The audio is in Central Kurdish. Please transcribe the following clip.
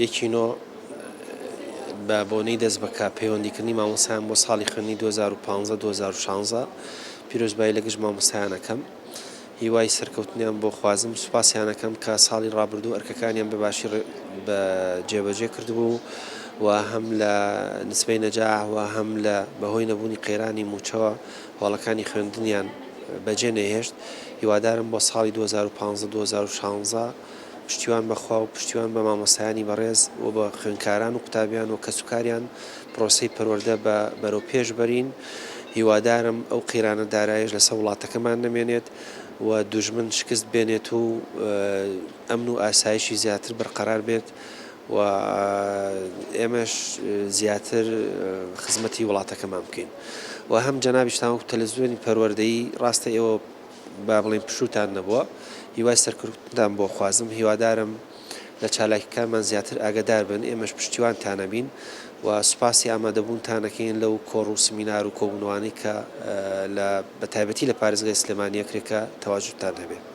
یەکینۆ بە بۆنەی دەست بەکە پەیوەندیکردنی مامۆسایان بۆ ساڵی خوێندنی 2015-2016 پیرۆزبایی لەگەشت مامۆسایانەکەم هیوای سەرکەوتنیان بۆ خوازم سوپاسیانەکەم کە ساڵی ڕابردوو ئەرکەکانیان بەباشی بە جێبەجێ کردبوو و هەم لە نسبەی نەجاح و هەم لە بەهۆی نەبوونی قەیرانی موچەوە هەوڵەکانی خوێندنیان بەجێ نەهێشت هیوادارم بۆ ساڵی 2015-2016 پشتیوان بەخوا و پشتیوان بە مامۆسایانی بەڕێز و بە خوێندکاران و قوتابیان و کەسوکاریان پرۆسەی پەروەردە بە بەرەو پێش بەرین هیوادارم ئەو قەیرانە دارایش لەسەر وڵاتەکەمان نەمێنێت و دوژمن شکست بێنێت و ئەمن و ئاسایشی زیاتر بەرقەرار بێت و ئێمەش زیاتر خزمەتی وڵاتەکەمان بکەین و هەم جەنابیشتان و تەلەڤیزیۆنی پەروەردەیی ڕاستە ئێوە با بڵێن پشوتان نەبووە هیوای سەرکەوتنتان بۆ خوازم هیوادارم لە چالاکیەکانمان زیاتر ئاگادار بن ئێمەش پشتیوانتانە بین و سوپاسی ئامادەبوونتانەکەین لەو کۆڕ و سمینار و کۆبوونەوەی کە بە تایبەتی لە پارێزگای سلێمانیەکرێکە تەواژدتان هەبێت.